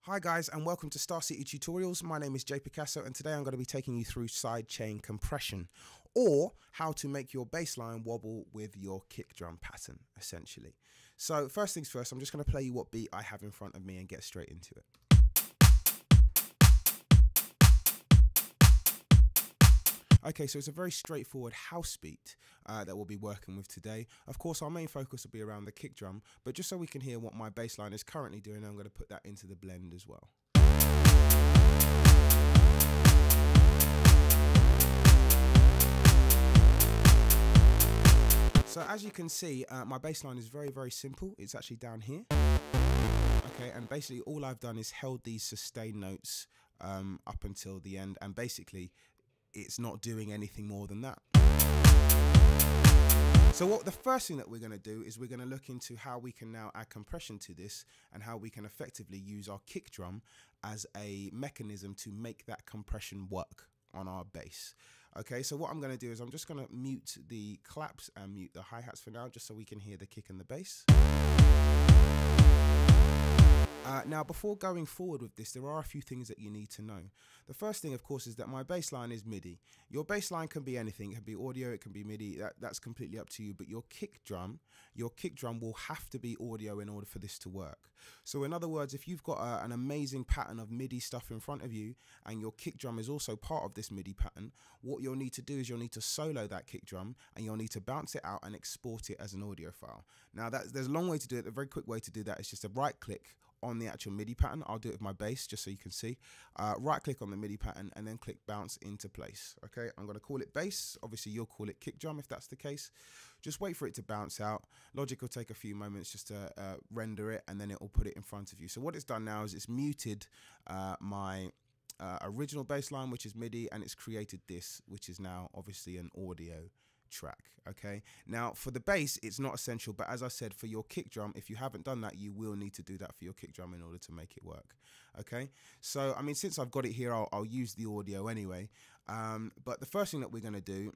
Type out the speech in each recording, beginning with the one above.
Hi guys, and welcome to Starcity Tutorials. My name is Jay Picasso, and today I'm going to be taking you through sidechain compression, or how to make your bass line wobble with your kick drum pattern, essentially. So first things first, I'm just going to play you what beat I have in front of me and get straight into it. Okay, so it's a very straightforward house beat that we'll be working with today. Of course, our main focus will be around the kick drum, but just so we can hear what my bass line is currently doing, I'm going to put that into the blend as well. So as you can see, my bass line is very, very simple. It's actually down here. Okay, and basically all I've done is held these sustain notes up until the end, and basically it's not doing anything more than that. So the first thing that we're going to do is we're going to look into how we can now add compression to this and how we can effectively use our kick drum as a mechanism to make that compression work on our bass. Okay, so what I'm going to do is I'm just going to mute the claps and mute the hi-hats for now, just so we can hear the kick and the bass. Now, before going forward with this, there are a few things that you need to know. The first thing, of course, is that my bass line is MIDI. Your bass line can be anything. It can be audio, it can be MIDI. That's completely up to you. But your kick drum will have to be audio in order for this to work. So in other words, if you've got an amazing pattern of MIDI stuff in front of you and your kick drum is also part of this MIDI pattern, what you'll need to do is you'll need to solo that kick drum and you'll need to bounce it out and export it as an audio file. Now, there's a long way to do it. A very quick way to do that is just to right click on the actual MIDI pattern. I'll do it with my bass just so you can see. Right click on the MIDI pattern and then click bounce into place. Okay, I'm going to call it bass. Obviously you'll call it kick drum if that's the case. Just wait for it to bounce out. Logic will take a few moments just to render it, and then it will put it in front of you. So what it's done now is it's muted my original bass line, which is MIDI, and it's created this, which is now obviously an audio track. Okay, now for the bass it's not essential, but as I said, for your kick drum, if you haven't done that, you will need to do that for your kick drum in order to make it work. Okay, so I mean, since I've got it here, I'll use the audio anyway, but the first thing that we're going to do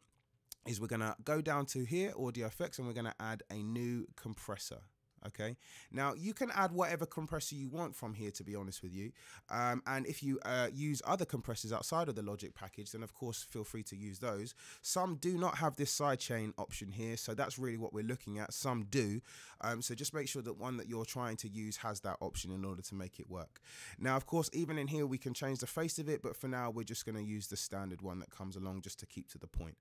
is we're going to go down to here, audio effects, and we're going to add a new compressor. Okay, now you can add whatever compressor you want from here, to be honest with you, and if you use other compressors outside of the Logic package, then of course feel free to use those. Some do not have this sidechain option here, so that's really what we're looking at. Some do, so just make sure that one that you're trying to use has that option in order to make it work. Now, of course, even in here we can change the face of it, but for now we're just going to use the standard one that comes along, just to keep to the point.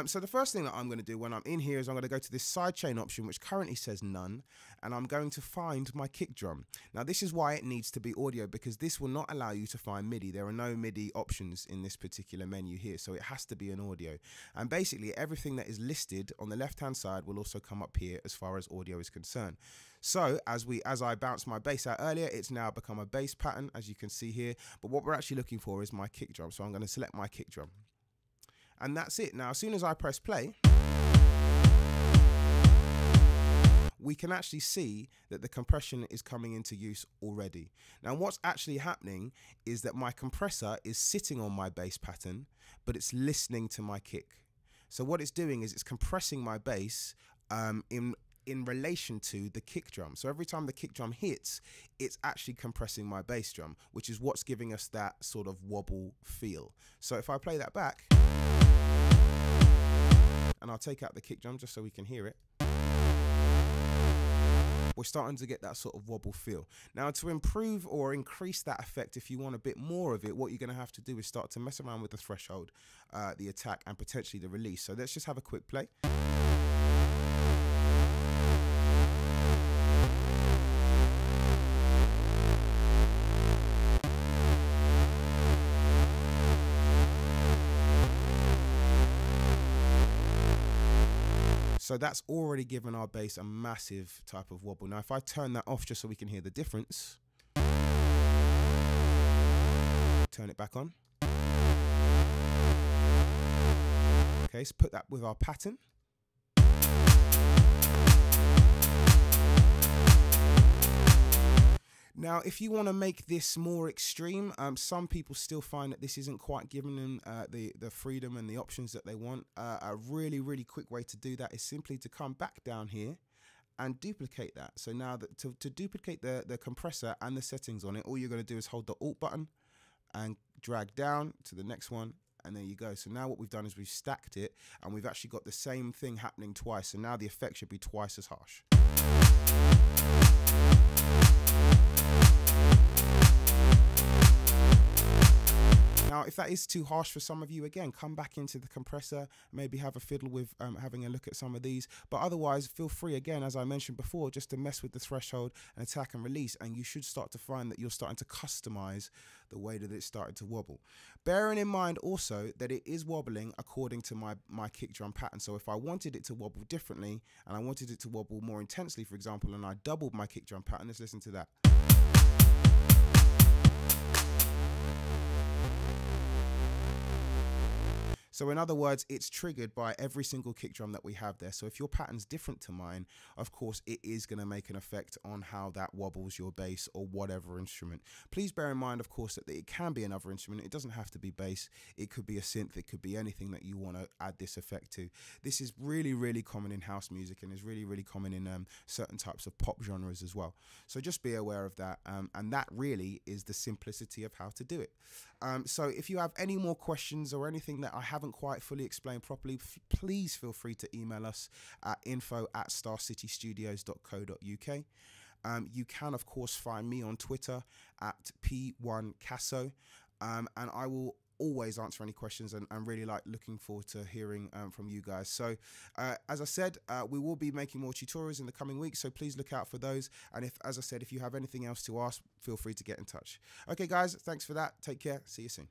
So the first thing that I'm going to do when I'm in here is I'm going to go to this sidechain option, which currently says none, and I'm going to find my kick drum. Now, this is why it needs to be audio, because this will not allow you to find MIDI. There are no MIDI options in this particular menu here, so it has to be an audio. And basically everything that is listed on the left hand side will also come up here as far as audio is concerned. So as I bounced my bass out earlier, it's now become a bass pattern, as you can see here, but what we're actually looking for is my kick drum. So I'm going to select my kick drum. And that's it. Now, as soon as I press play, we can actually see that the compression is coming into use already. Now, what's actually happening is that my compressor is sitting on my bass pattern, but it's listening to my kick. So what it's doing is it's compressing my bass in relation to the kick drum. So every time the kick drum hits, it's actually compressing my bass drum, which is what's giving us that sort of wobble feel. So if I play that back, and I'll take out the kick drum just so we can hear it, we're starting to get that sort of wobble feel. Now, to improve or increase that effect, if you want a bit more of it, what you're going to have to do is start to mess around with the threshold, the attack, and potentially the release. So let's just have a quick play. So that's already given our bass a massive type of wobble. Now, if I turn that off just so we can hear the difference, turn it back on. Okay, so put that with our pattern. Now, if you want to make this more extreme, some people still find that this isn't quite giving them the freedom and the options that they want. A really, really quick way to do that is simply to come back down here and duplicate that. So now that to duplicate the compressor and the settings on it, all you're going to do is hold the Alt button and drag down to the next one, and there you go. So now what we've done is we've stacked it, and we've actually got the same thing happening twice. So now the effect should be twice as harsh. Now, if that is too harsh for some of you, again, come back into the compressor, maybe have a fiddle with having a look at some of these. But otherwise, feel free, again, as I mentioned before, just to mess with the threshold and attack and release, and you should start to find that you're starting to customize the way that it's started to wobble. Bearing in mind also that it is wobbling according to my kick drum pattern. So if I wanted it to wobble differently and I wanted it to wobble more intensely, for example, and I doubled my kick drum pattern, let's listen to that. So in other words, it's triggered by every single kick drum that we have there. So if your pattern's different to mine, of course, it is going to make an effect on how that wobbles your bass or whatever instrument. Please bear in mind, of course, that it can be another instrument. It doesn't have to be bass. It could be a synth. It could be anything that you want to add this effect to. This is really, really common in house music, and is really, really common in certain types of pop genres as well. So just be aware of that. And that really is the simplicity of how to do it. So if you have any more questions or anything that I haven't quite fully explained properly, please feel free to email us at info@starcitystudios.co.uk. You can, of course, find me on Twitter at P1Casso, and I will always answer any questions, and really looking forward to hearing from you guys. So as I said, we will be making more tutorials in the coming weeks, so please look out for those. And as I said, if you have anything else to ask, feel free to get in touch. Okay guys, thanks for that. Take care. See you soon.